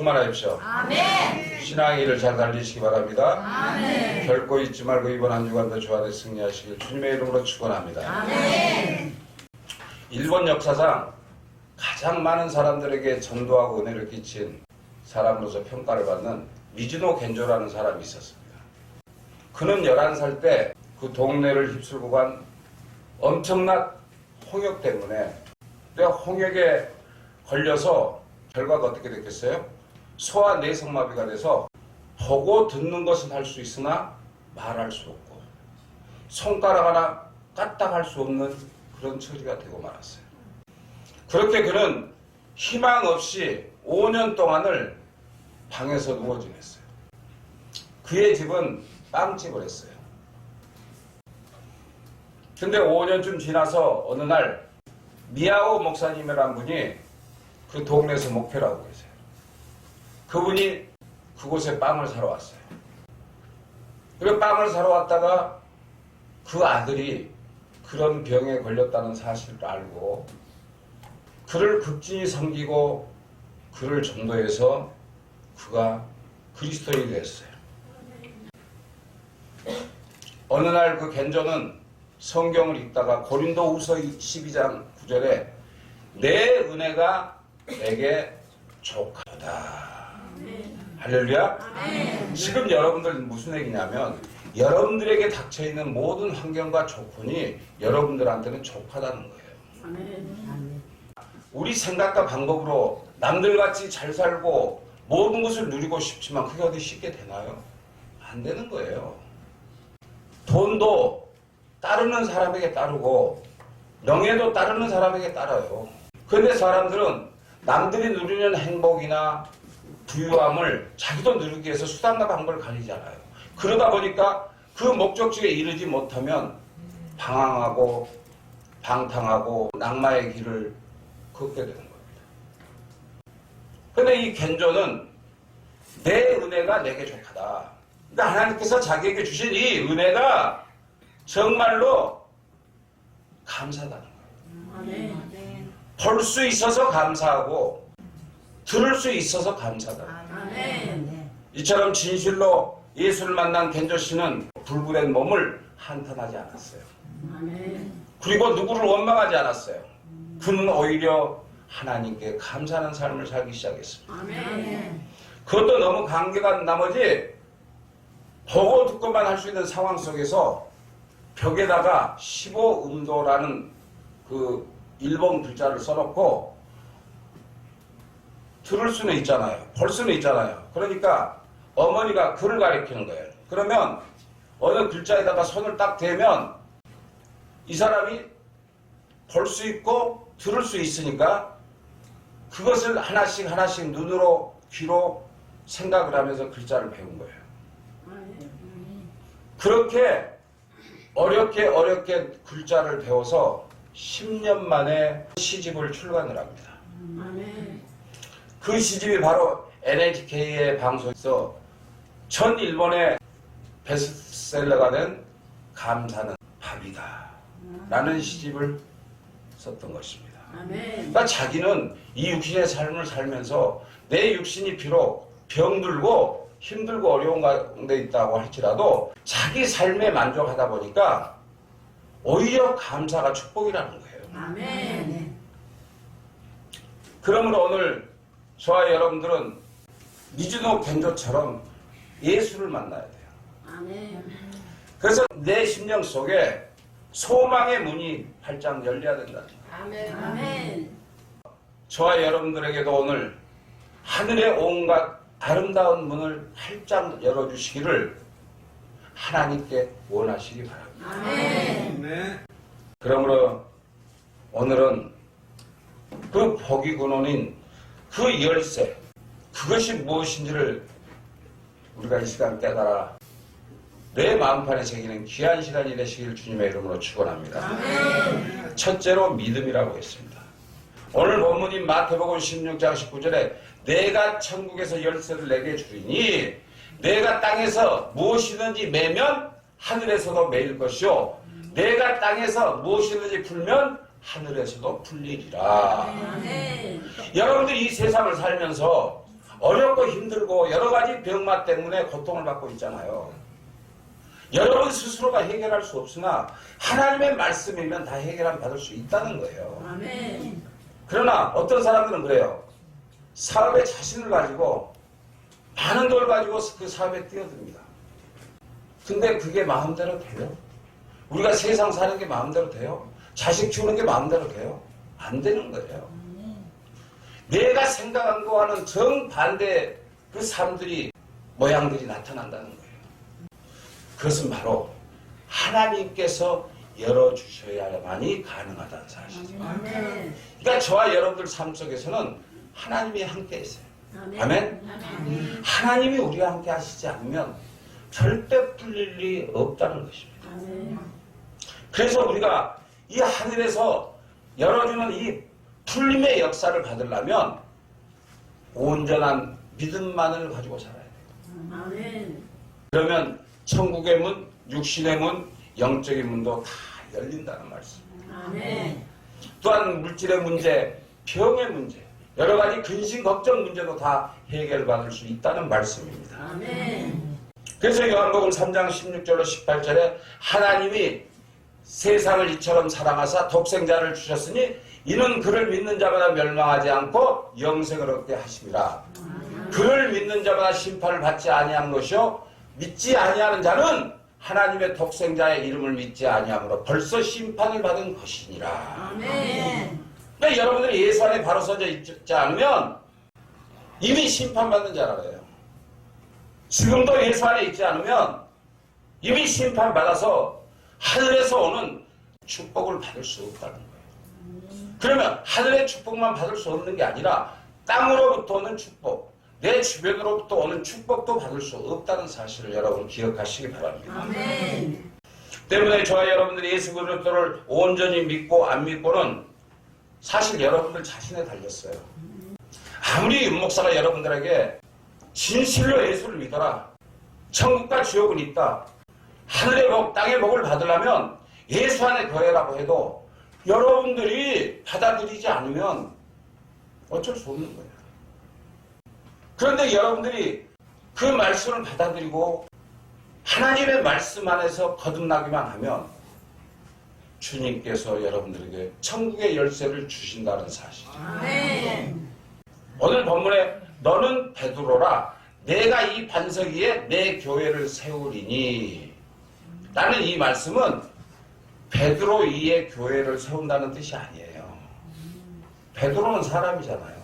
충만하십시오. 아멘. 신앙의 일을 잘 달리시기 바랍니다. 아멘. 결코 잊지 말고 이번 한 주간도 주 안에 승리하시길 주님의 이름으로 축원합니다. 아멘. 일본 역사상 가장 많은 사람들에게 전도하고 은혜를 끼친 사람으로서 평가를 받는 미즈노 겐조라는 사람이 있었습니다. 그는 11살 때 그 동네를 휩쓸고 간 엄청난 홍역 때문에 홍역에 걸려서 결과가 어떻게 됐겠어요? 소아 내성마비가 돼서 보고 듣는 것은 할 수 있으나 말할 수 없고 손가락 하나 까딱할 수 없는 그런 처지가 되고 말았어요. 그렇게 그는 희망 없이 5년 동안을 방에서 누워 지냈어요. 그의 집은 빵집을 했어요. 근데 5년쯤 지나서 어느 날 미야오 목사님이라는 분이 그 동네에서 목회를 하고 계세요. 그분이 그곳에 빵을 사러 왔어요. 그리고 빵을 사러 왔다가 그 아들이 그런 병에 걸렸다는 사실을 알고 그를 극진히 섬기고 그를 전도해서 그가 그리스도인이 됐어요. 어느 날 그 겐조는 성경을 읽다가 고린도후서 12장 9절에 내 은혜가 내게 족하다. 할렐루야. 지금 여러분들 무슨 얘기냐면 여러분들에게 닥쳐있는 모든 환경과 조건이 여러분들한테는 족하다는 거예요. 우리 생각과 방법으로 남들같이 잘 살고 모든 것을 누리고 싶지만 그게 어디 쉽게 되나요? 안 되는 거예요. 돈도 따르는 사람에게 따르고 명예도 따르는 사람에게 따라요. 그런데 사람들은 남들이 누리는 행복이나 부유함을 자기도 누리기 위해서 수단과 방법을 가리잖아요. 그러다 보니까 그 목적지에 이르지 못하면 방황하고 방탕하고 낙마의 길을 걷게 되는 겁니다. 그런데 이 겐조는 내 은혜가 내게 족하다. 그러니까 하나님께서 자기에게 주신 이 은혜가 정말로 감사하다는 거예요. 볼 수 있어서 감사하고 들을 수 있어서 감사하다. 이처럼 진실로 예수를 만난 겐조 씨는 불구된 몸을 한탄하지 않았어요. 그리고 누구를 원망하지 않았어요. 그는 오히려 하나님께 감사하는 삶을 살기 시작했습니다. 그것도 너무 감격한 나머지 보고 듣고만 할 수 있는 상황 속에서 벽에다가 15음도라는 그 일본 글자를 써놓고 들을 수는 있잖아요. 볼 수는 있잖아요. 그러니까 어머니가 글을 가리키는 거예요. 그러면 어느 글자에다가 손을 딱 대면 이 사람이 볼 수 있고 들을 수 있으니까 그것을 하나씩 하나씩 눈으로 귀로 생각을 하면서 글자를 배운 거예요. 그렇게 어렵게 글자를 배워서 10년 만에 시집을 출간을 합니다. 그 시집이 바로 NHK의 방송에서 전 일본의 베스트셀러가 된 감사는 밥이다 라는 시집을 썼던 것입니다. 그러니까 자기는 이 육신의 삶을 살면서 내 육신이 비록 병들고 힘들고 어려운 가운데 있다고 할지라도 자기 삶에 만족하다 보니까 오히려 감사가 축복이라는 거예요. 그러므로 오늘 저와 여러분들은 미즈노 겐조처럼 예수를 만나야 돼요. 그래서 내 심령 속에 소망의 문이 활짝 열려야 된다는 거예요. 저와 여러분들에게도 오늘 하늘의 온갖 아름다운 문을 활짝 열어주시기를 하나님께 원하시기 바랍니다. 그러므로 오늘은 그 복이 근원인 그 열쇠, 그것이 무엇인지를 우리가 이 시간 깨달아 내 마음판에 새기는 귀한 시간이 되시길 주님의 이름으로 축원합니다. 첫째로 믿음이라고 했습니다. 오늘 본문인 마태복음 16장 19절에 내가 천국에서 열쇠를 내게 주리니 내가 땅에서 무엇이든지 매면 하늘에서도 매일 것이요 내가 땅에서 무엇이든지 풀면 하늘에서도 풀리리라. 여러분들이 이 세상을 살면서 어렵고 힘들고 여러 가지 병맛 때문에 고통을 받고 있잖아요. 여러분 스스로가 해결할 수 없으나 하나님의 말씀이면 다 해결함 받을 수 있다는 거예요. 아멘. 그러나 어떤 사람들은 그래요. 사업에 자신을 가지고 많은 돈을 가지고 그 사업에 뛰어듭니다. 근데 그게 마음대로 돼요? 우리가 세상 사는 게 마음대로 돼요? 자식 키우는 게 마음대로 돼요? 안 되는 거예요. 내가 생각한 거와는 정반대 그 삶들이 모양들이 나타난다는 거예요. 그것은 바로 하나님께서 열어주셔야만이 가능하다는 사실이죠. 아멘. 그러니까 저와 여러분들 삶 속에서는 하나님이 함께 있어요. 아멘? 아멘. 하나님이 우리와 함께 하시지 않으면 절대 풀릴 일이 없다는 것입니다. 아멘. 그래서 우리가 이 하늘에서 열어주는 이 풀림의 역사를 받으려면 온전한 믿음만을 가지고 살아야 돼요. 아멘. 그러면 천국의 문, 육신의 문, 영적인 문도 다 열린다는 말씀입니다. 아멘. 또한 물질의 문제, 병의 문제, 여러 가지 근심, 걱정 문제도 다 해결받을 수 있다는 말씀입니다. 아멘. 그래서 요한복음 3장 16절로 18절에 하나님이 세상을 이처럼 사랑하사 독생자를 주셨으니 이는 그를 믿는 자마다 멸망하지 않고 영생을 얻게 하심이라. 그를 믿는 자마다 심판을 받지 아니한 것이요 믿지 아니하는 자는 하나님의 독생자의 이름을 믿지 아니하므로 벌써 심판을 받은 것이니라. 아멘. 그러니까 여러분들이 예수 안에 바로 서져 있지 않으면 이미 심판받는 자라고요. 지금도 예수 안에 있지 않으면 이미 심판받아서 하늘에서 오는 축복을 받을 수 없다는 거예요. 그러면 하늘의 축복만 받을 수 없는 게 아니라 땅으로부터 오는 축복, 내 주변으로부터 오는 축복도 받을 수 없다는 사실을 여러분 기억하시기 바랍니다. 아멘. 때문에 저와 여러분들이 예수 그리스도를 온전히 믿고 안 믿고는 사실 여러분들 자신에 달렸어요. 아무리 윤 목사가 여러분들에게 진실로 예수를 믿어라, 천국과 지옥은 있다, 하늘의 복, 땅의 복을 받으려면 예수 안에 거해라고 해도 여러분들이 받아들이지 않으면 어쩔 수 없는 거예요. 그런데 여러분들이 그 말씀을 받아들이고 하나님의 말씀 안에서 거듭나기만 하면 주님께서 여러분들에게 천국의 열쇠를 주신다는 사실이죠. 아멘. 오늘 본문에 너는 베드로라 내가 이 반석 위에 내 교회를 세우리니 라는 이 말씀은 베드로 위에 교회를 세운다는 뜻이 아니에요. 베드로는 사람이잖아요.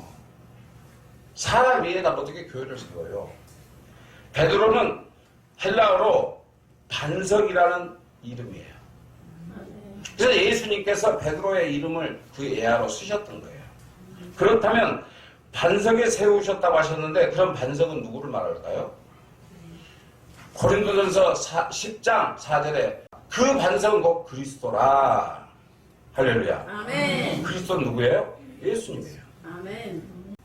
사람 위에다 어떻게 교회를 세워요? 베드로는 헬라어로 반석이라는 이름이에요. 그래서 예수님께서 베드로의 이름을 그 예화로 쓰셨던 거예요. 그렇다면 반석에 세우셨다고 하셨는데 그럼 반석은 누구를 말할까요? 고린도전서 10장 4절에 그 반석은 곧 그리스도라. 할렐루야. 아멘. 그리스도는 누구예요? 예수님이에요. 아멘.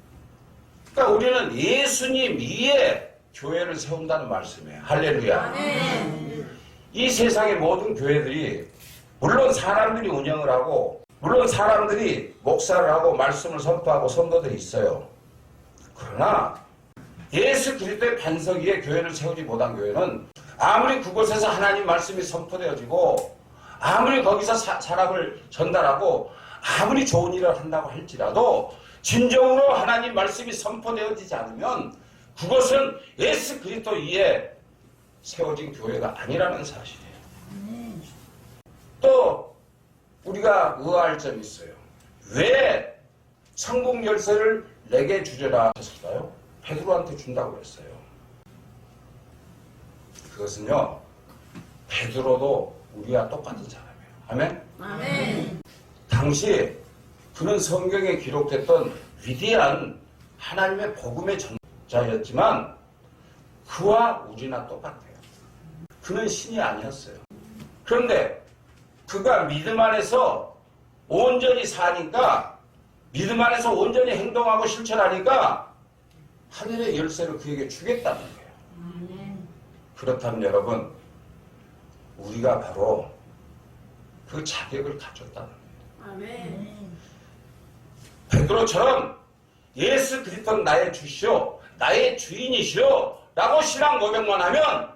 그러니까 우리는 예수님 위에 교회를 세운다는 말씀이에요. 할렐루야. 아멘. 이 세상의 모든 교회들이 물론 사람들이 운영을 하고 물론 사람들이 목사를 하고 말씀을 선포하고 성도들이 있어요. 그러나 예수 그리스도의 반석 위에 교회를 세우지 못한 교회는 아무리 그곳에서 하나님 말씀이 선포되어지고 아무리 거기서 사람을 전달하고 아무리 좋은 일을 한다고 할지라도 진정으로 하나님 말씀이 선포되어지지 않으면 그것은 예수 그리스도 위에 세워진 교회가 아니라는 사실이에요. 또 우리가 의아할 점이 있어요. 왜 천국 열쇠를 내게 주리라 하셨을까요? 베드로한테 준다고 했어요. 그것은요, 베드로도 우리와 똑같은 사람이에요. 아멘? 아멘. 당시 그는 성경에 기록됐던 위대한 하나님의 복음의 전자였지만 그와 우리나 똑같아요. 그는 신이 아니었어요. 그런데 그가 믿음 안에서 온전히 사니까 믿음 안에서 온전히 행동하고 실천하니까 하늘의 열쇠를 그에게 주겠다는 거예요. 아멘. 그렇다면 여러분 우리가 바로 그 자격을 가졌다는 거예요. 아멘. 베드로처럼 예수 그리스도는 나의 주시오 나의 주인이시오 라고 신앙 고백만 하면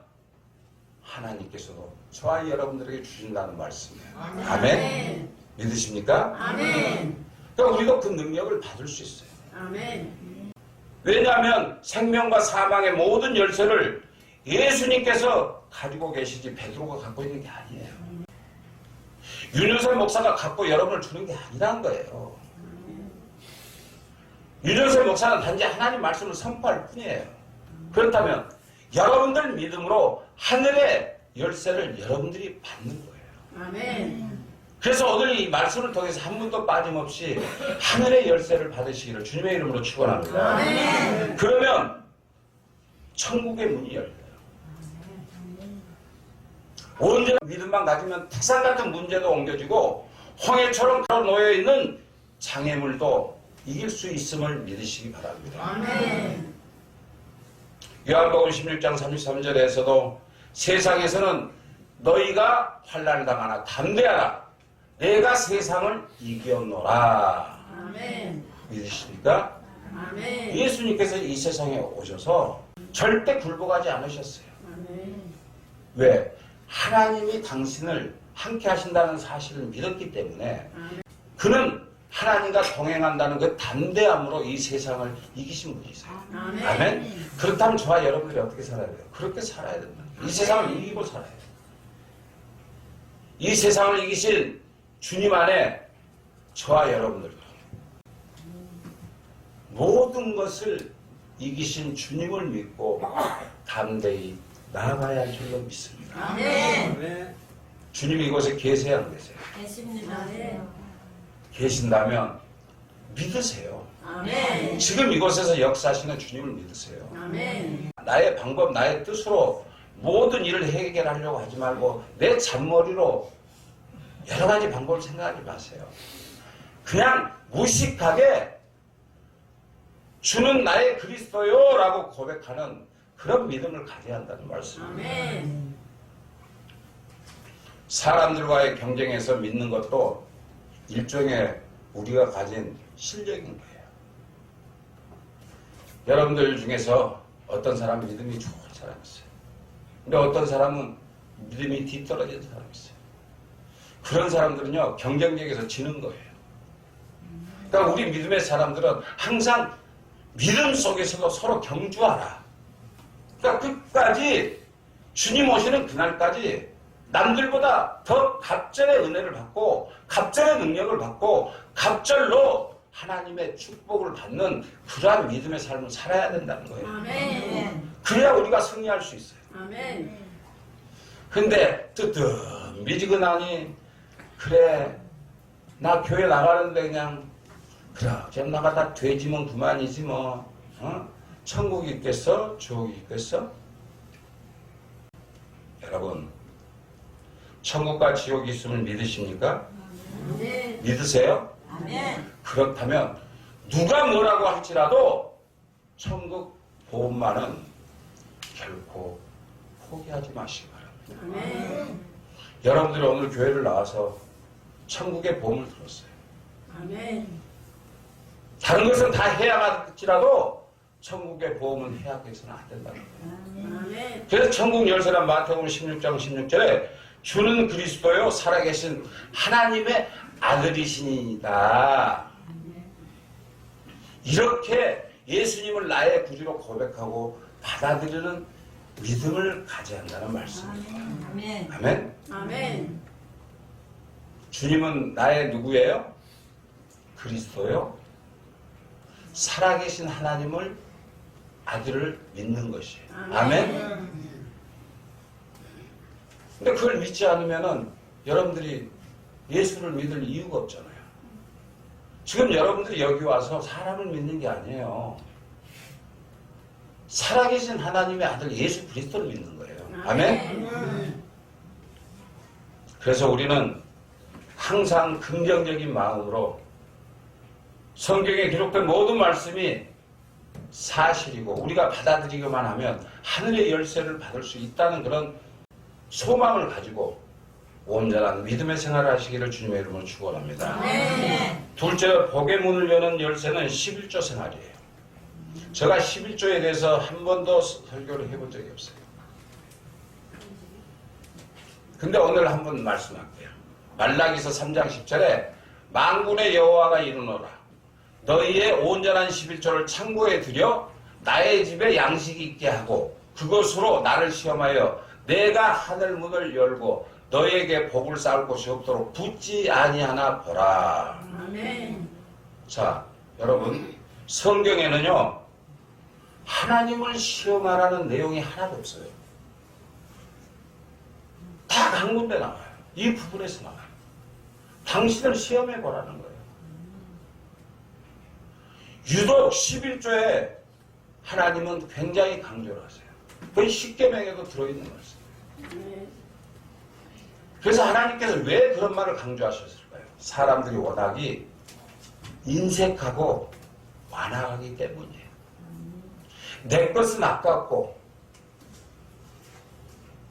하나님께서도 저와 여러분들에게 주신다는 말씀이에요. 아멘. 믿으십니까? 아멘. 그러니까 우리도 그 능력을 받을 수 있어요. 아멘. 왜냐하면 생명과 사망의 모든 열쇠를 예수님께서 가지고 계시지 베드로가 갖고 있는 게 아니에요. 윤여세 목사가 갖고 여러분을 주는 게 아니란 거예요. 윤여세 목사는 단지 하나님 말씀을 선포할 뿐이에요. 그렇다면 여러분들 믿음으로 하늘의 열쇠를 여러분들이 받는 거예요. 아멘. 그래서 오늘 이 말씀을 통해서 한 분도 빠짐없이 하늘의 열쇠를 받으시기를 주님의 이름으로 축원합니다. 아멘. 그러면 천국의 문이 열려요. 언제나 믿음만 가지면 태산 같은 문제도 옮겨지고 홍해처럼 놓여있는 장애물도 이길 수 있음을 믿으시기 바랍니다. 아멘. 요한복음 16장 33절에서도 세상에서는 너희가 환난을 당하나 담대하라 내가 세상을 이겼노라. 아멘. 믿으십니까? 아멘. 예수님께서 이 세상에 오셔서 절대 굴복하지 않으셨어요. 아멘. 왜? 하나님이 당신을 함께 하신다는 사실을 믿었기 때문에 그는 하나님과 동행한다는 그 담대함으로 이 세상을 이기신 분이세요. 아멘. 아멘? 그렇다면 저와 여러분들이 어떻게 살아야 돼요? 그렇게 살아야 된다. 이 세상을 이기고 살아야 돼요. 이 세상을 이기신 주님 안에 저와 여러분들도 모든 것을 이기신 주님을 믿고 담대히 나아가야 할 줄로 믿습니다. 아멘. 주님이 이곳에 계세요, 안 계세요? 계십니다. 계신다면 믿으세요. 아멘. 지금 이곳에서 역사하시는 주님을 믿으세요. 아멘. 나의 방법, 나의 뜻으로 모든 일을 해결하려고 하지 말고 내 잔머리로 여러 가지 방법을 생각하지 마세요. 그냥 무식하게 주는 나의 그리스도요 라고 고백하는 그런 믿음을 가져야 한다는 말씀입니다. 아멘. 사람들과의 경쟁에서 믿는 것도 일종의 우리가 가진 실력인 거예요. 여러분들 중에서 어떤 사람 믿음이 좋은 사람이 있어요. 근데 어떤 사람은 믿음이 뒤떨어진 사람이 있어요. 그런 사람들은요, 경쟁력에서 지는 거예요. 그러니까 우리 믿음의 사람들은 항상 믿음 속에서도 서로 경주하라. 그러니까 끝까지 주님 오시는 그날까지 남들보다 더 갑절의 은혜를 받고 갑절의 능력을 받고 갑절로 하나님의 축복을 받는 그러한 믿음의 삶을 살아야 된다는 거예요. 아멘. 그래야 우리가 승리할 수 있어요. 아멘. 근데 뜨뜻미지근하니 그래 나 교회 나가는데 그냥 그래 그냥 나가다 돼지면 그만이지 뭐 천국이 있겠어? 지옥이 있겠어? 여러분 천국과 지옥이 있음을 믿으십니까? 아멘. 믿으세요? 아멘. 그렇다면 누가 뭐라고 할지라도 천국 보험만은 결코 포기하지 마시기 바랍니다. 아멘. 여러분들이 오늘 교회를 나와서 천국의 보험을 들었어요. 아멘. 다른 것은 다 해야 할지라도 천국의 보험은 해약해서는 안 된다는 거예요. 아멘. 그래서 천국 열쇠란 마태복음 16장 16절에 주는 그리스도요 살아계신 하나님의 아들이시니이다. 이렇게 예수님을 나의 구주로 고백하고 받아들이는 믿음을 가져야 한다는 말씀입니다. 아멘. 아멘? 아멘. 주님은 나의 누구예요? 그리스도요. 살아계신 하나님을 아들을 믿는 것이에요. 아멘? 근데 그걸 믿지 않으면은 여러분들이 예수를 믿을 이유가 없잖아요. 지금 여러분들이 여기 와서 사람을 믿는 게 아니에요. 살아계신 하나님의 아들 예수 그리스도를 믿는 거예요. 아멘? 그래서 우리는 항상 긍정적인 마음으로 성경에 기록된 모든 말씀이 사실이고 우리가 받아들이기만 하면 하늘의 열쇠를 받을 수 있다는 그런 소망을 가지고 온전한 믿음의 생활을 하시기를 주님의 이름으로 축원합니다. 아멘. 둘째, 복의 문을 여는 열쇠는 11조 생활이에요. 제가 11조에 대해서 한 번도 설교를 해본 적이 없어요. 근데 오늘 한번 말씀할게요. 말라기서 3장 10절에 만군의 여호와가 이르노라 너희의 온전한 11조를 창고에 들여 나의 집에 양식이 있게 하고 그것으로 나를 시험하여 내가 하늘 문을 열고 너희에게 복을 쌓을 곳이 없도록 붙지 아니하나 보라. 아멘. 자, 여러분 성경에는요 하나님을 시험하라는 내용이 하나도 없어요. 다 한 군데 나와요. 이 부분에서 나와요. 당신을 시험해 보라는 거예요. 유독 11조에 하나님은 굉장히 강조를 하세요. 거의 10계명에도 들어있는 말씀이에요. 아멘. 그래서 하나님께서 왜 그런 말을 강조하셨을까요? 사람들이 워낙이 인색하고 완악하기 때문이에요. 내 것은 아깝고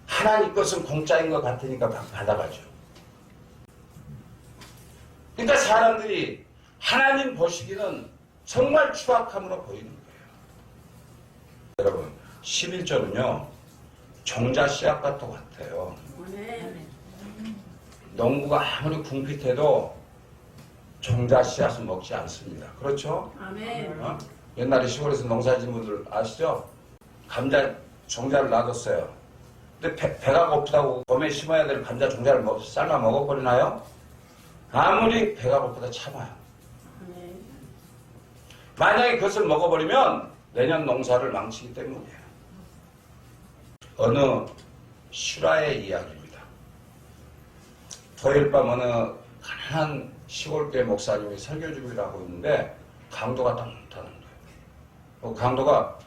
하나님 것은 공짜인 것 같으니까 받아가죠. 그러니까 사람들이 하나님 보시기는 정말 추악함으로 보이는 거예요. 여러분 11조는요 종자 씨앗과 똑같아요. 아멘. 농부가 아무리 궁핍해도 종자 씨앗은 먹지 않습니다. 그렇죠? 아멘. 옛날에 시골에서 농사짓는 분들 아시죠? 감자 종자를 놔뒀어요. 근데 배가 고프다고 봄에 심어야 될 감자 종자를 삶아 먹어버리나요? 아무리 배가 고프다 참아요. 아멘. 만약에 그것을 먹어버리면 내년 농사를 망치기 때문이에요. 어느 실화의 이야기입니다. 토요일 밤 어느 가난한 시골교회 목사님이 설교 준비를 하고 있는데 강도가 딱 나타난 거예요. 강도가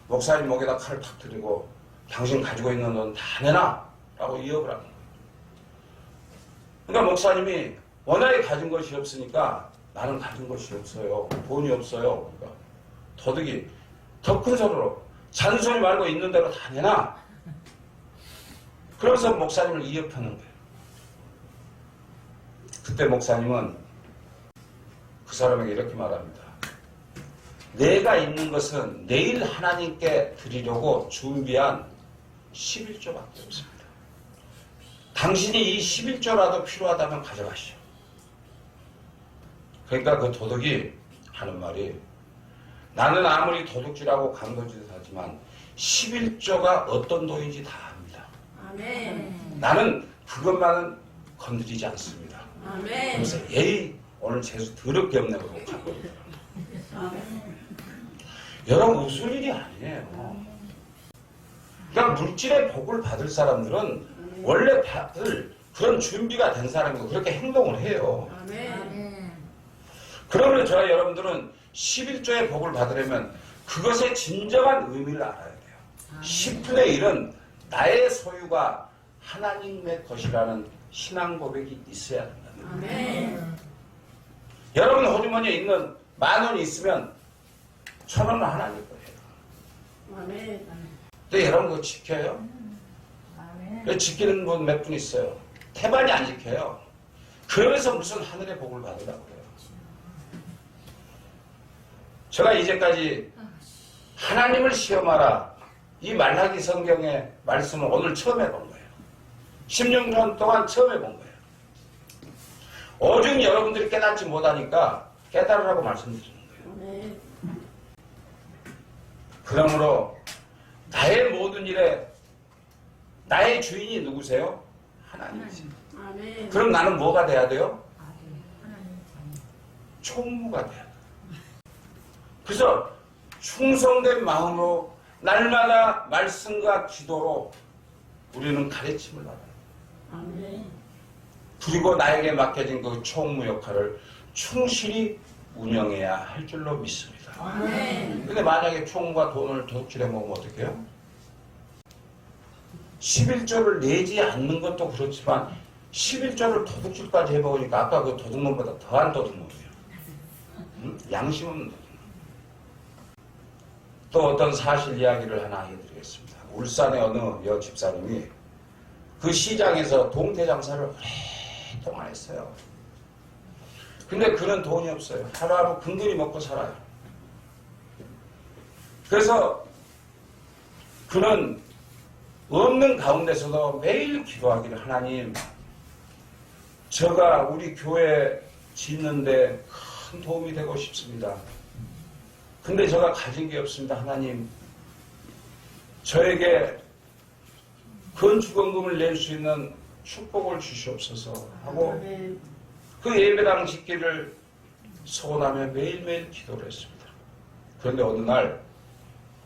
목사님 목에다 칼을 탁 들이고 당신 가지고 있는 돈 다 내놔! 라고 위협을 하는 거예요. 그러니까 목사님이 워낙에 가진 것이 없으니까 나는 가진 것이 없어요. 돈이 없어요. 그러니까 도둑이 더 큰 소리로 잔소리 말고 있는 대로 다 내놔! 그러면서 목사님을 위협하는 거예요. 그때 목사님은 그 사람에게 이렇게 말합니다. 내가 있는 것은 내일 하나님께 드리려고 준비한 11조밖에 없습니다. 당신이 이 11조라도 필요하다면 가져가시오. 그러니까 그 도둑이 하는 말이 나는 아무리 도둑질하고 강도짓을 하지만 11조가 어떤 돈인지 다 압니다. 아멘. 나는 그것만은 건드리지 않습니다. 아멘. 그래서 예의 오늘 재수 더럽게 없네 그러고 갔거든요. 아멘. 여러분 웃을 일이 아니에요. 그러니까 물질의 복을 받을 사람들은 원래 받을 그런 준비가 된 사람이고 그렇게 행동을 해요. 아멘. 그러면 저와 여러분들은 11조의 복을 받으려면 그것의 진정한 의미를 알아야 돼요. 10분의 1은 나의 소유가 하나님의 것이라는 신앙 고백이 있어야 된다는 거예요. 아멘. 여러분 호주머니에 있는 10,000원이 있으면 1,000원은 하나님 거예요. 아멘. 근데 여러분 그거 지켜요? 아멘. 지키는 분 몇 분 있어요. 태반이 안 지켜요. 그래서 무슨 하늘의 복을 받으라고 그래요. 제가 이제까지 하나님을 시험하라 이 말라기 성경의 말씀을 오늘 처음 해본 거예요. 16년 동안 처음 해본 거예요. 오직 여러분들이 깨닫지 못하니까 깨달으라고 말씀드리는 거예요. 아멘. 그러므로 나의 모든 일에 나의 주인이 누구세요? 하나님이세요. 아멘. 그럼 나는 뭐가 돼야 돼요? 총무가 돼야 돼요. 그래서 충성된 마음으로 날마다 말씀과 기도로 우리는 가르침을 받아요. 아멘. 그리고 나에게 맡겨진 그 총무 역할을 충실히 운영해야 할 줄로 믿습니다. 아멘. 근데 만약에 총무가 돈을 도둑질해 먹으면 어떡해요? 11조를 내지 않는 것도 그렇지만 11조를 도둑질까지 해먹으니까 아까 그 도둑놈보다 더한 도둑놈이에요. 양심 없는 도둑놈. 또 어떤 사실 이야기를 하나 해드리겠습니다. 울산의 어느 여 집사님이 그 시장에서 동태 장사를 오랫동안 했어요. 근데 그는 돈이 없어요. 하루하루 근근히 먹고 살아요. 그래서 그는 없는 가운데서도 매일 기도하기를 하나님 제가 우리 교회 짓는데 큰 도움이 되고 싶습니다. 근데 제가 가진 게 없습니다. 하나님 저에게 건축원금을 낼 수 있는 축복을 주시옵소서 하고 아멘. 그 예배당 짓기를 소원하며 매일매일 기도를 했습니다. 그런데 어느 날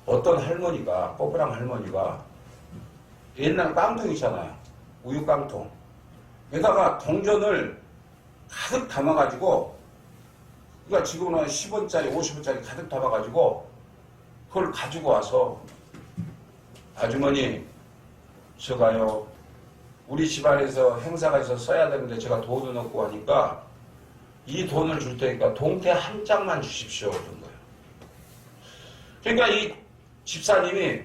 어떤 할머니가 뽀뽀랑 할머니가 옛날 깡통 있잖아요. 우유 깡통. 여기다가 동전을 가득 담아가지고 그러니까 지금은 10원짜리 50원짜리 가득 담아가지고 그걸 가지고 와서 아주머니 제가요 우리 집안에서 행사가 있어서 써야 되는데 제가 돈을 넣고 하니까 이 돈을 줄 테니까 동태 한 장만 주십시오 그런 거예요. 그러니까 이 집사님이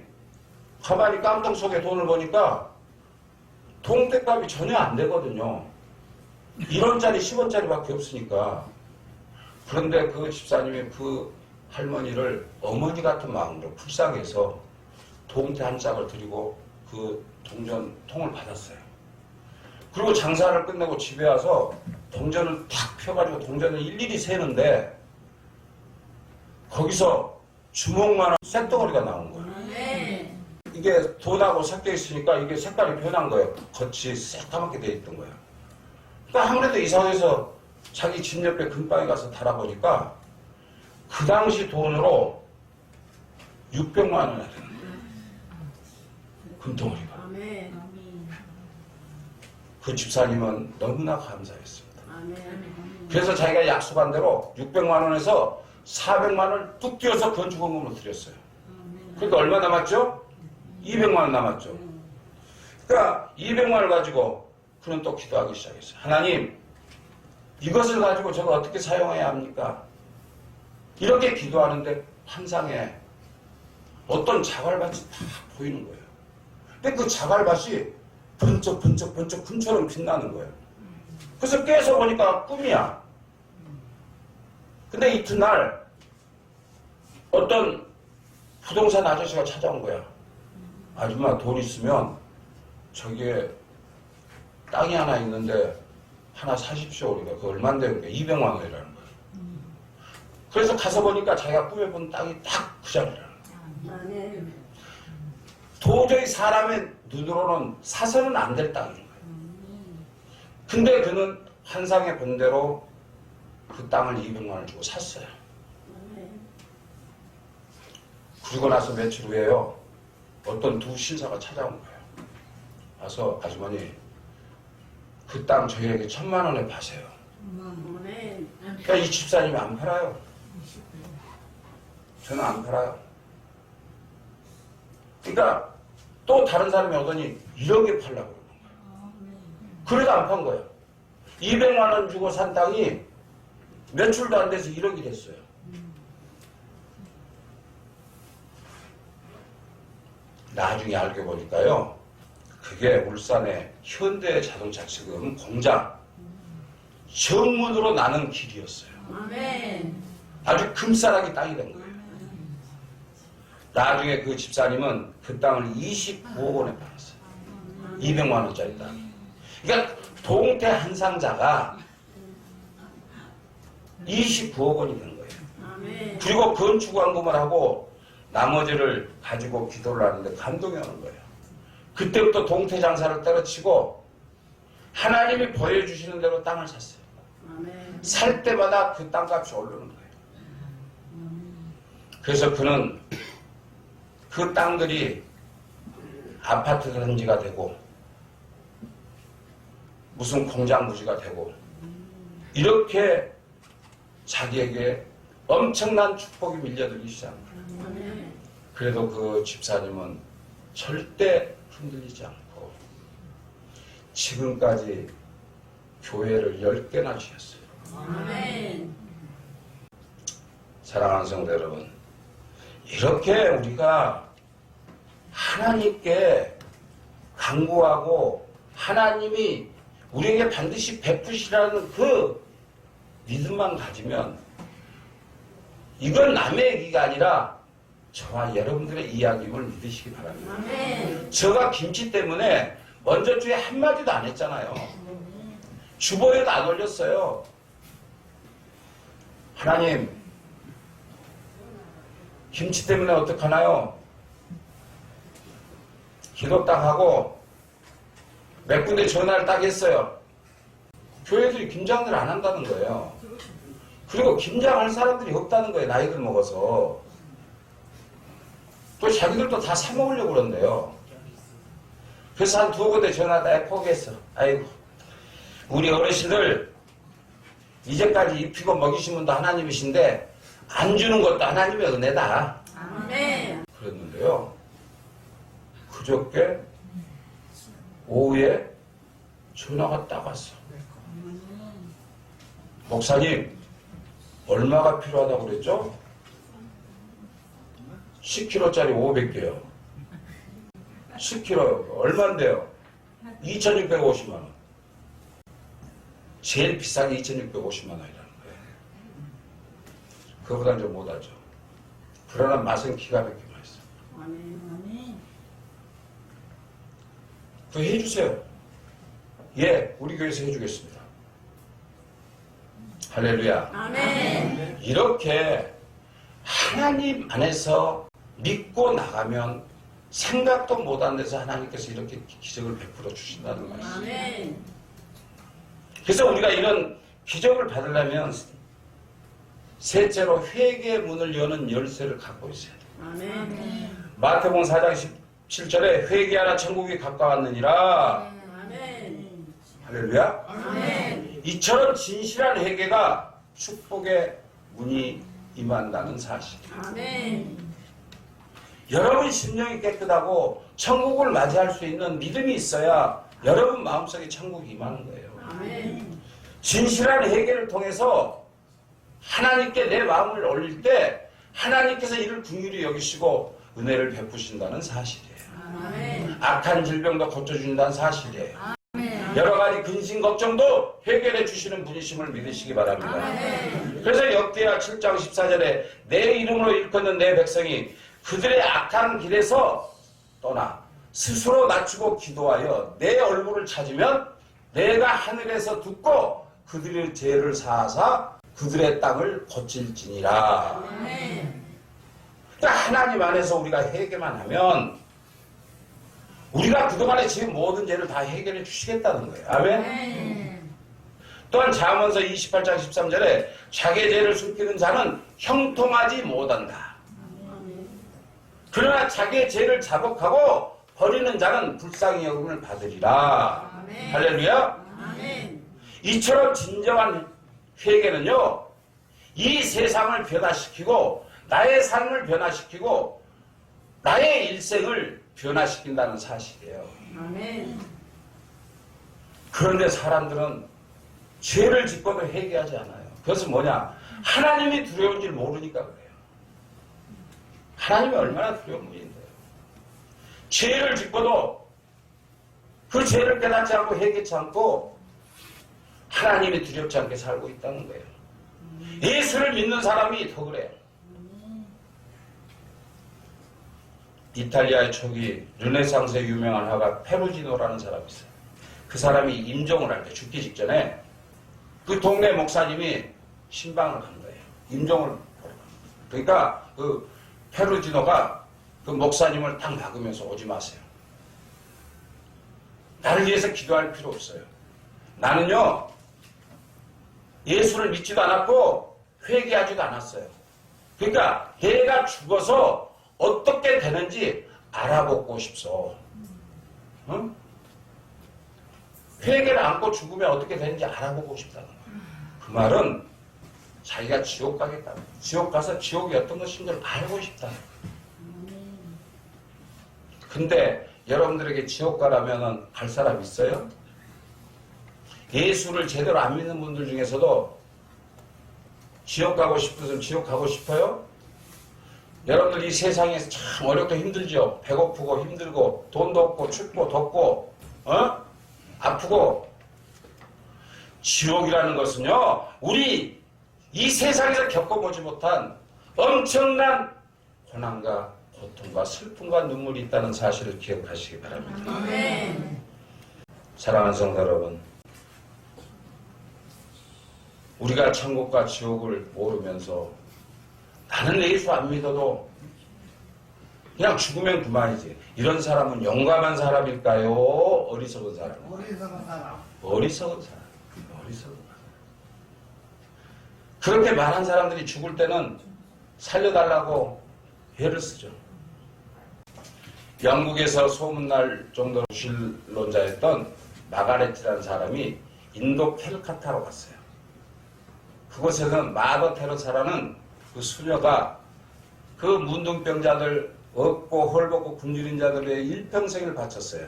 가만히 깡통 속에 돈을 보니까 동태값이 전혀 안 되거든요. 1원짜리 10원짜리밖에 없으니까. 그런데 그 집사님이 그 할머니를 어머니 같은 마음으로 불쌍해서 동태 한 짝을 드리고 그 동전 통을 받았어요. 그리고 장사를 끝내고 집에 와서 동전을 탁 펴가지고 동전을 일일이 세는데 거기서 주먹만한 쇳덩어리가 나온 거예요. 아멘. 이게 돈하고 섞여 있으니까 이게 색깔이 변한 거예요. 겉이 새까맣게 돼 있던 거예요. 그러니까 아무래도 이상해서 자기 집 옆에 금방에 가서 달아보니까 그 당시 돈으로 600만 원이나 되는 거예요. 금덩어리가. 아멘. 그 집사님은 너무나 감사했습니다. 아멘. 그래서 자기가 약속한 대로 600만 원에서 400만 원을 뚝 띄워서 건축원금으로 드렸어요. 그러니까 얼마 남았죠? 200만 원 남았죠. 그러니까 200만 원을 가지고 그는 또 기도하기 시작했어요. 하나님, 이것을 가지고 제가 어떻게 사용해야 합니까? 이렇게 기도하는데 환상에 어떤 자갈밭이 다 보이는 거예요. 근데 그 자갈밭이 번쩍 금처럼 빛나는 거예요. 그래서 깨서 보니까 꿈이야. 근데 이튿날 어떤 부동산 아저씨가 찾아온 거야. 아줌마 돈 있으면 저기에 땅이 하나 있는데 하나 사십시오. 우리가 그 얼마인데? 200만 원이라는 거예요. 그래서 가서 보니까 자기가 꿈에 본 땅이 딱 그 자리라는 거예요. 아멘. 도저히 사람의 눈으로는 사서는 안 될 땅인 거예요. 근데 그는 환상의 본대로 그 땅을 200만 원을 주고 샀어요. 아멘. 그러고 나서 며칠 후에요. 어떤 두 신사가 찾아온 거예요. 와서 아주머니 그 땅 저희에게 1000만 원에 파세요. 아멘. 그러니까 이 집사님이 안 팔아요. 저는 안 팔아요. 그러니까 또 다른 사람이 오더니 1억에 팔라고 그러는 거예요. 그래도 안 판 거예요. 200만 원 주고 산 땅이 매출도 안 돼서 1억이 됐어요. 나중에 알게 보니까요. 그게 울산의 현대자동차 지금 공장 정문으로 나는 길이었어요. 아멘. 아주 금싸라기 땅이 된 거예요. 나중에 그 집사님은 그 땅을 29억 원에 팔았어요. 200만 원짜리 땅. 그러니까 동태 한 상자가 29억 원이 된 거예요. 아멘. 그리고 건축원금을 하고 나머지를 가지고 기도를 하는데 감동이 오는 거예요. 그때부터 동태 장사를 때려치고 하나님이 보여주시는 대로 땅을 샀어요. 아멘. 살 때마다 그 땅값이 오르는 거예요. 그래서 그는 그 땅들이 아파트 단지가 되고 무슨 공장 부지가 되고 이렇게 자기에게 엄청난 축복이 밀려들기 시작합니다. 아멘. 그래도 그 집사님은 절대 흔들리지 않고 지금까지 교회를 10개나 지었어요. 아멘. 사랑하는 성도 여러분, 이렇게 우리가 하나님께 간구하고 하나님이 우리에게 반드시 베푸시라는 그 믿음만 가지면 이건 남의 얘기가 아니라 저와 여러분들의 이야기임을 믿으시기 바랍니다. 아멘. 제가 김치 때문에 먼저 주에 한마디도 안 했잖아요. 주보에도 안 올렸어요. 하나님, 김치 때문에 어떡하나요? 기도 딱 하고 몇 군데 전화를 딱 했어요. 교회들이 김장을 안 한다는 거예요. 그리고 김장할 사람들이 없다는 거예요. 나이들 먹어서. 또 자기들도 다 사 먹으려고 그런대요. 그래서 한 2군데 전화 다 포기했어. 아이고, 우리 어르신들 이제까지 입히고 먹이신 분도 하나님이신데 안 주는 것도 하나님의 은혜다. 아멘. 그랬는데요. 그저께 오후에 전화가 딱 왔어. 목사님, 얼마가 필요하다고 그랬죠? 10kg짜리 500개요. 10kg 얼마인데요? 2,650만 원. 제일 비싼 게 2,650만 원이라는 거예요. 그거보다는 좀 못하죠. 그러나 맛은 기가 막히게 맛있어요. 아멘. 그거 해주세요. 예, 우리 교회에서 해주겠습니다. 할렐루야. 아멘. 이렇게 하나님 안에서 믿고 나가면 생각도 못한 데서 하나님께서 이렇게 기적을 베풀어 주신다는 말이에요. 아멘. 그래서 우리가 이런 기적을 받으려면 셋째로 회개의 문을 여는 열쇠를 갖고 있어야 돼요. 아멘. 마태복음 4장 17절에 회개하라 천국이 가까웠느니라. 아멘. 할렐루야. 아멘. 이처럼 진실한 회개가 축복의 문이 임한다는 사실. 아멘. 여러분 심령이 깨끗하고 천국을 맞이할 수 있는 믿음이 있어야 여러분 마음속에 천국이 임하는 거예요. 아멘. 진실한 회개를 통해서 하나님께 내 마음을 올릴 때 하나님께서 이를 긍휼히 여기시고 은혜를 베푸신다는 사실이에요. 아멘. 악한 질병도 고쳐준다는 사실이에요. 아멘. 여러 가지 근심 걱정도 해결해 주시는 분이심을 믿으시기 바랍니다. 아멘. 그래서 역대하 7장 14절에 내 이름으로 일컫는 내 백성이 그들의 악한 길에서 떠나 스스로 낮추고 기도하여 내 얼굴을 찾으면 내가 하늘에서 듣고 그들의 죄를 사하사 그들의 땅을 고칠지니라. 아멘. 그러니까 하나님 안에서 우리가 회개만 하면 우리가 그동안에 지은 모든 죄를 다 해결해 주시겠다는 거예요. 아멘. 아멘. 또한 잠언서 28장 13절에 자기의 죄를 숨기는 자는 형통하지 못한다. 그러나 자기의 죄를 자복하고 버리는 자는 불쌍히 여김을 받으리라. 아멘. 할렐루야. 아멘. 이처럼 진정한 회개는요, 이 세상을 변화시키고 나의 삶을 변화시키고 나의 일생을 변화시킨다는 사실이에요. 아멘. 그런데 사람들은 죄를 짓고도 회개하지 않아요. 그것은 뭐냐? 하나님이 두려운 줄 모르니까 그래요. 하나님이 얼마나 두려운 분인데요. 죄를 짓고도 그 죄를 깨닫지 않고 회개치 않고 하나님이 두렵지 않게 살고 있다는 거예요. 예수를 믿는 사람이 더 그래요. 이탈리아의 초기 르네상스의 유명한 화가 페루지노라는 사람이 있어요. 그 사람이 임종을 할 때 죽기 직전에 그 동네 목사님이 신방을 한 거예요. 임종을 보러. 그러니까 그 페루지노가 그 목사님을 딱 막으면서 오지 마세요. 나를 위해서 기도할 필요 없어요. 나는요, 예수를 믿지도 않았고 회개하지도 않았어요. 그러니까 내가 죽어서 어떻게 되는지 알아보고 싶소. 응? 회개를 안고 죽으면 어떻게 되는지 알아보고 싶다는 거예요. 그 말은 자기가 지옥 가겠다. 지옥 가서 지옥이 어떤 것인지 알고 싶다는 거예요. 근데 여러분들에게 지옥 가라면 갈 사람 있어요? 예수를 제대로 안 믿는 분들 중에서도 지옥 가고 싶으면 지옥 가고 싶어요? 여러분들 이 세상에서 참 어렵고 힘들죠? 배고프고 힘들고 돈도 없고 춥고 덥고 아프고. 지옥이라는 것은요, 우리 이 세상에서 겪어보지 못한 엄청난 고난과 고통과 슬픔과 눈물이 있다는 사실을 기억하시기 바랍니다. 아멘. 사랑하는 성도 여러분, 우리가 천국과 지옥을 모르면서 나는 예수 안 믿어도 그냥 죽으면 그만이지. 이런 사람은 용감한 사람일까요? 어리석은 사람? 어리석은 사람. 어리석은 사람. 어리석은 사람. 그렇게 말한 사람들이 죽을 때는 살려달라고 애를 쓰죠. 영국에서 소문날 정도로 신론자였던 마가렛이라는 사람이 인도 캘카타로 갔어요. 그곳에는 마더 테레사라는 그 수녀가 그 문둥병자들 없고 헐벗고 굶주린 자들의 일평생을 바쳤어요.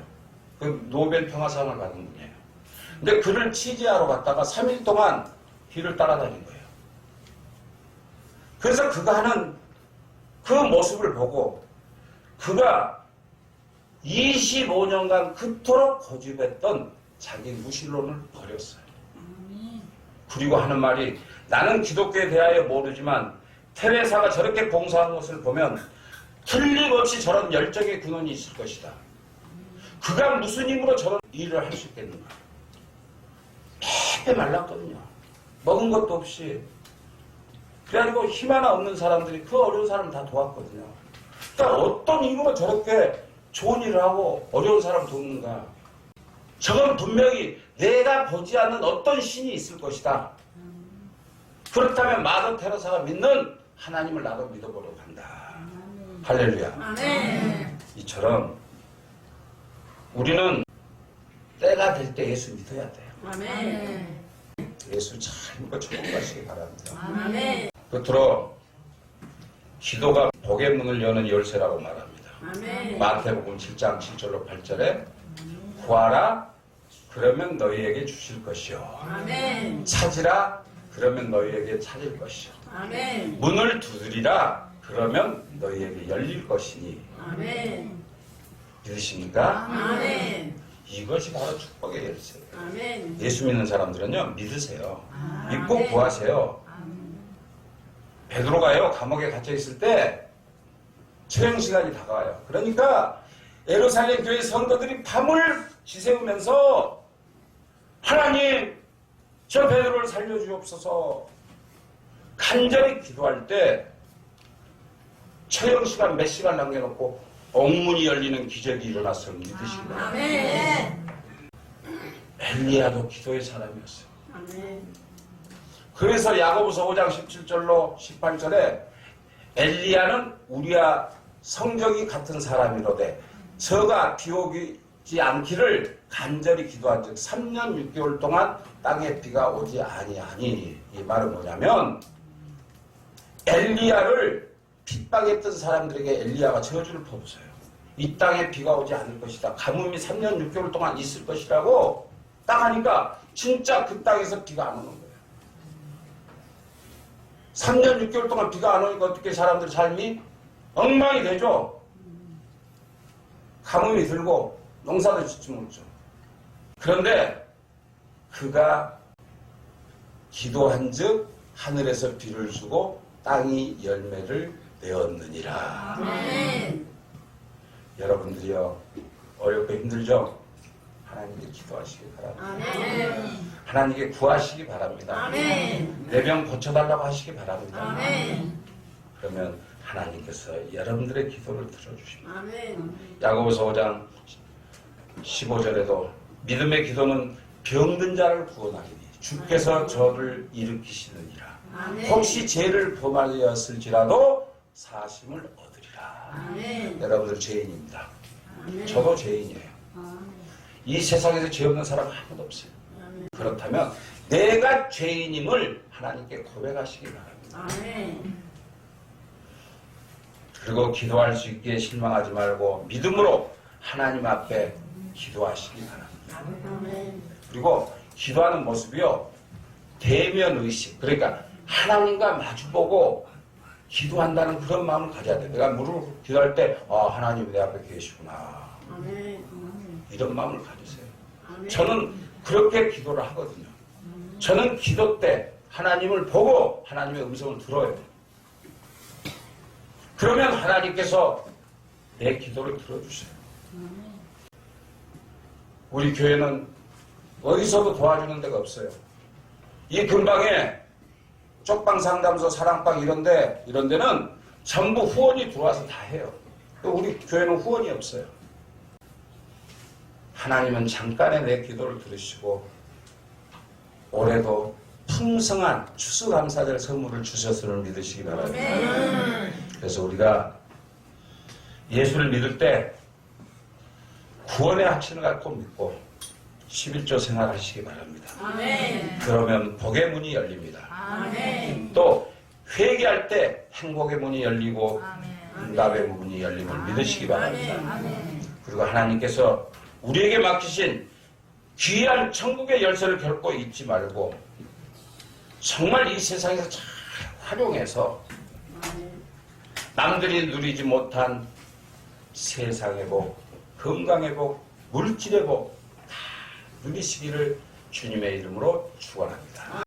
그 노벨 평화상을 받은 분이에요. 근데 그를 취재하러 갔다가 3일 동안 뒤를 따라다닌 거예요. 그래서 그가 하는 그 모습을 보고 그가 25년간 그토록 고집했던 자기 무신론을 버렸어요. 그리고 하는 말이 나는 기독교에 대하여 모르지만 테레사가 저렇게 봉사한 것을 보면 틀림없이 저런 열정의 근원이 있을 것이다. 그가 무슨 힘으로 저런 일을 할 수 있겠는가. 폐 말랐거든요. 먹은 것도 없이. 그래가지고 힘 하나 없는 사람들이 그 어려운 사람 다 도왔거든요. 그러니까 어떤 힘으로 저렇게 좋은 일을 하고 어려운 사람 돕는가. 저건 분명히 내가 보지 않는 어떤 신이 있을 것이다. 그렇다면 마더 테레사가 믿는 하나님을 나도 믿어보려고 한다. 할렐루야. 아멘. 이처럼 우리는 때가 될 때 예수 믿어야 돼요. 아멘. 예수 잘 믿고 천국 가시기 바랍니다. 아멘. 끝으로 기도가 복의 문을 여는 열쇠라고 말합니다. 아멘. 마태복음 7장 7절로 8절에 구하라 그러면 너희에게 주실 것이요 아멘. 찾으라 그러면 너희에게 찾을 것이요 아멘. 문을 두드리라 그러면 너희에게 열릴 것이니 아멘. 믿으십니까? 아멘. 이것이 바로 축복의 열쇠예요. 아멘. 예수 믿는 사람들은요 믿으세요. 아멘. 믿고 구하세요. 베드로가요 감옥에 갇혀 있을 때 처형 시간이 다가와요. 그러니까 예루살렘 교회 성도들이 밤을 지새우면서 하나님 저 베드로를 살려주옵소서 간절히 기도할 때 처형 시간 몇 시간 남겨놓고 옥문이 열리는 기적이 일어났을 믿으십니다. 아멘. 엘리야도 기도의 사람이었어요. 아멘. 그래서 야고보서 5장 17절로 18절에 엘리야는 우리와 성격이 같은 사람이로되 저가 비 오지 않기를 간절히 기도한 즉 3년 6개월 동안 땅에 비가 오지 아니하니. 이 말은 뭐냐면 엘리야를 핍박했던 사람들에게 엘리야가 저주를 퍼부어요. 이 땅에 비가 오지 않을 것이다. 가뭄이 3년 6개월 동안 있을 것이라고 딱 하니까 진짜 그 땅에서 비가 안 오는 거예요. 3년 6개월 동안 비가 안 오니까 어떻게 사람들 삶이 엉망이 되죠. 가뭄이 들고 농사도 짓지 못죠. 그런데 그가 기도한즉 하늘에서 비를 주고 땅이 열매를 내었느니라. 아멘. 여러분들이요 어렵고 힘들죠? 하나님께 기도하시기 바랍니다. 아멘. 하나님께 구하시기 바랍니다. 아멘. 내 병 고쳐달라고 하시기 바랍니다. 아멘. 그러면 하나님께서 여러분들의 기도를 들어주십니다. 아멘. 야고보서 5장 15절에도 믿음의 기도는 병든 자를 구원하리니 주께서 저를 일으키시느니라. 아멘. 혹시 죄를 범하였을지라도 사심을 얻으리라. 아멘. 여러분들 죄인입니다. 아멘. 저도 죄인이에요. 이 세상에서 죄 없는 사람 아무도 없어요. 아멘. 그렇다면 내가 죄인임을 하나님께 고백하시기 바랍니다. 아멘. 그리고 기도할 수 있게 실망하지 말고 믿음으로 하나님 앞에 기도하시기 바랍니다. 아멘. 그리고 기도하는 모습이요 대면 의식, 그러니까 하나님과 마주보고 기도한다는 그런 마음을 가져야 돼. 내가 무릎 기도할 때 하나님이 내 앞에 계시구나 아멘. 이런 마음을 가지세요. 아멘. 저는 그렇게 기도를 하거든요. 저는 기도 때 하나님을 보고 하나님의 음성을 들어요. 그러면 하나님께서 내 기도를 들어주세요. 우리 교회는 어디서도 도와주는 데가 없어요. 이 근방에 쪽방 상담소, 사랑방 이런 데는 전부 후원이 들어와서 다 해요. 우리 교회는 후원이 없어요. 하나님은 잠깐의 내 기도를 들으시고 올해도 풍성한 추수감사절 선물을 주셨음을 믿으시기 바랍니다. 그래서 우리가 예수를 믿을 때 구원의 확신을 갖고 믿고 11조 생활하시기 바랍니다. 그러면 복의 문이 열립니다. 또 회개할 때 행복의 문이 열리고 응답의 문이 열림을 믿으시기 바랍니다. 그리고 하나님께서 우리에게 맡기신 귀한 천국의 열쇠를 결코 잊지 말고 정말 이 세상에서 잘 활용해서 남들이 누리지 못한 세상의 복, 건강의 복, 물질의 복 다 누리시기를 주님의 이름으로 축원합니다.